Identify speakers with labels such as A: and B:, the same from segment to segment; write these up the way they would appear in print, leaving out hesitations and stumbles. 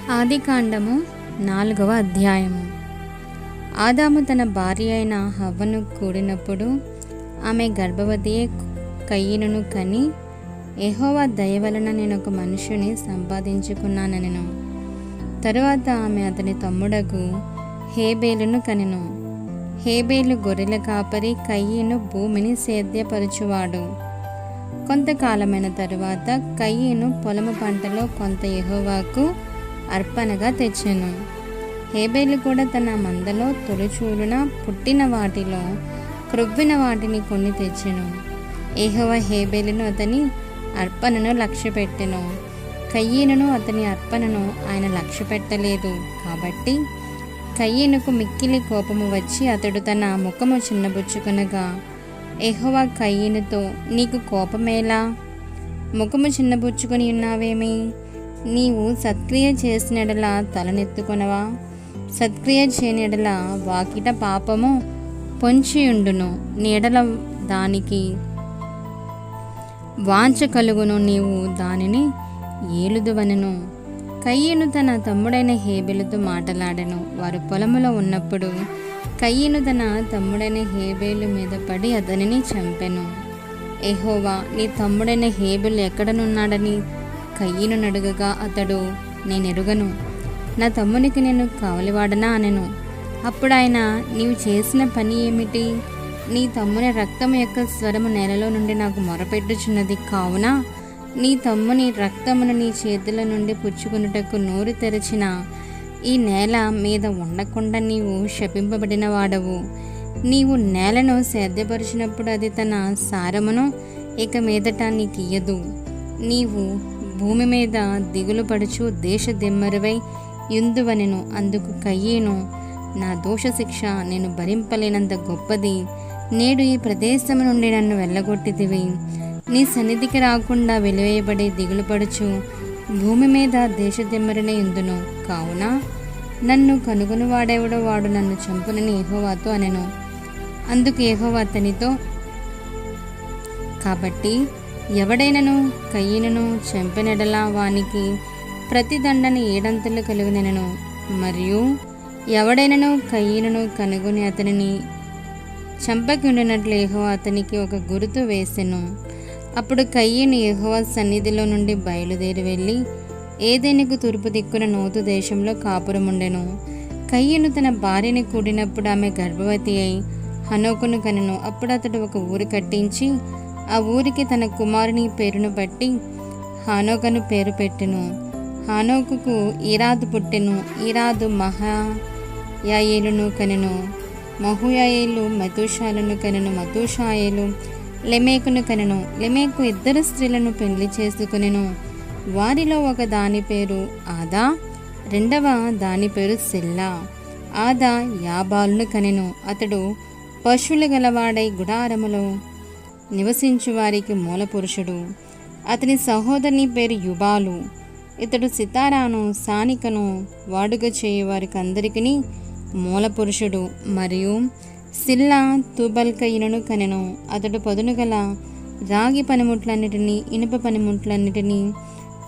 A: ఆదికాండము 4వ అధ్యాయము. ఆదాము తన భార్య అయిన హవ్వను కూడినప్పుడు ఆమె గర్భవతియే కయీనును కని, యెహోవా దయ వలన నేను ఒక మనుష్యుని సంపాదించుకున్నానెను. తరువాత ఆమె అతని తమ్ముడగు హేబేలును కనెను. హేబేలు గొర్రెల కాపరి, కయీను భూమిని సేద్యపరచువాడు. కొంతకాలమైన తరువాత కయీను పొలము పంటలో కొంత యెహోవాకు అర్పణగా తెచ్చెను. హేబేలు కూడా తన మందలో తొలిచూలున పుట్టిన వాటిలో క్రొవ్విన వాటిని కొన్ని తెచ్చెను. యెహోవా హేబేలును అతని అర్పణను లక్ష్యపెట్టెను. కయీనును అతని అర్పణను ఆయన లక్ష్యపెట్టలేదు. కాబట్టి కయీనుకు మిక్కిలి కోపము వచ్చి అతడు తన ముఖము చిన్నబుచ్చుకొనగా, యెహోవా కయీనుతో, నీకు కోపమేలా? ముఖము చిన్నబుచ్చుకొని ఉన్నావేమి? నీవు సత్క్రియ చేసినడల తలనెత్తుకొనవా? సత్క్రియ చేయనిడల వాకిట పాపము పొంచియుండును, నీడల దానికి వాంఛ కలుగును, నీవు దానిని ఏలుదువనెను. కయీను తన తమ్ముడైన హేబేలుతో మాటలాడెను. వారు పొలములో ఉన్నప్పుడు కయీను తన తమ్ముడైన హేబేలు మీద పడి అతనిని చంపెను. యెహోవా, నీ తమ్ముడైన హేబేలు ఎక్కడనున్నాడని కయీను నడుగగా అతడు, నేనెరుగను, నా తమ్మునికి నేను కావలివాడనా అనెను. అప్పుడు ఆయన, నీవు చేసిన పని ఏమిటి? నీ తమ్ముని రక్తము యొక్క స్వరము నేలలో నుండి నాకు మొరపెట్టుచున్నది. కావున నీ తమ్ముని రక్తమును నీ చేతుల నుండి పుచ్చుకొనుటకు నోరు తెరచిన ఈ నేల మీద ఉండకుండా నీవు శపింపబడిన వాడవు. నీవు నేలను సేద్యపరిచినప్పుడు అది తన సారమును ఇక మీదట నీకియ్యదు. నీవు భూమి మీద దిగులు పడుచు దేశ దిమ్మరువై యుందువనెను. అందుకు కయీను, నా దోష శిక్ష నేను భరింపలేనంత గొప్పది. నేడు ఈ ప్రదేశము నుండి నన్ను వెళ్ళగొట్టితివి. నీ సన్నిధికి రాకుండా వెలివేయబడి దిగులు పడుచు భూమి మీద దేశ దిమ్మరునే యుందును. కావున నన్ను కనుగొని వాడెవడో వాడు నన్ను చంపునని యెహోవాతో అనెను. అందుకు యెహోవా అతనితో, కాబట్టి ఎవడైనను కయీనును చంపినడలా వానికి ప్రతిదండన 7 కలుగునెను. మరియు ఎవడైనను కయీనును కనుగొని అతనిని చంపకుండినట్లు యెహోవా అతనికి ఒక గుర్తు వేసెను. అప్పుడు కయీను యెహోవా సన్నిధిలో నుండి బయలుదేరి వెళ్ళి ఏదెనుకు తూర్పు దిక్కున నోతు దేశంలో కాపురముండెను. కయీను తన భార్యని కూడినప్పుడు ఆమె గర్భవతి అయి హనోకును కనెను. అప్పుడు అతడు ఒక ఊరు కట్టించి ఆ ఊరికి తన కుమారుని పేరును బట్టి హానోకను పేరు పెట్టెను. హానోకుకు ఈరాదు పుట్టెను. ఈరాదు మహూయాయేలును కనెను. మహూయాయేలు మెతూషాలను కనెను. మెతూషాయేలు లెమెకును కనెను. లెమెకు 2 స్త్రీలను పెళ్లి చేసుకొనెను. వారిలో ఒక దాని పేరు ఆదా, రెండవ దాని పేరు సిల్లా. ఆదా యాబాలును కనెను. అతడు పశువులు గలవాడై గుడారములో నివసించు వారికి మూల పురుషుడు. అతని సహోదరుని పేరు యుబాలు. ఇతడు సితారాను సానికను వాడుక చేయు వారికి అందరికీ మూల పురుషుడు. మరియు సిల్లా తూబల్కయీనును కనెను. అతడు పదును గల రాగి పనిముట్లన్నిటినీ ఇనుప పనిముట్లన్నిటినీ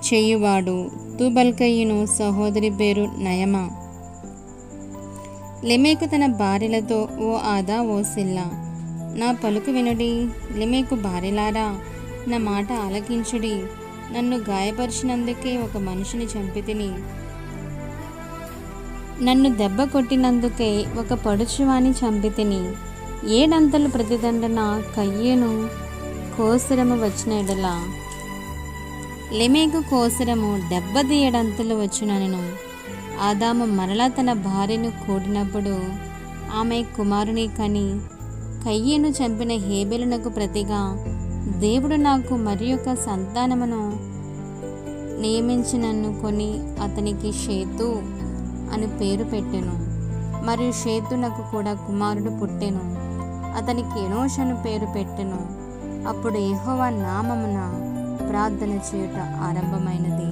A: చేయువాడు. తూబల్కయీను సహోదరి పేరు నయమా. లెమెకు తన భార్యలతో, ఓ ఆదా, ఓ సిల్లా, నా పలుకు వినుడి. లెమెకు భార్యలారా, నా మాట ఆలకించుడి. నన్ను గాయపరిచినందుకే ఒక మనిషిని చంపితిని. నన్ను దెబ్బ కొట్టినందుకే ఒక పడుచువాని చంపితిని. 7 ప్రతిదండన కయ్యేను కోసరము వచ్చిన ఎడల లెమెకు కోసరము 77 వచ్చుననెను. ఆదాము మరలా తన భార్యను కూడినప్పుడు ఆమె కుమారుని కని, కయ్యేను చంపిన హేబేలునకు ప్రతిగా దేవుడు నాకు మరి యొక్క సంతానమును నియమించిననుకొని అతనికి షేతు అని పేరు పెట్టెను. మరియు షేతునకు కూడా కుమారుడు పుట్టెను. అతనికి ఎనోష్ అని పేరు పెట్టెను. అప్పుడు యెహోవా నామమున ప్రార్థన చేయుట ఆరంభమైనది.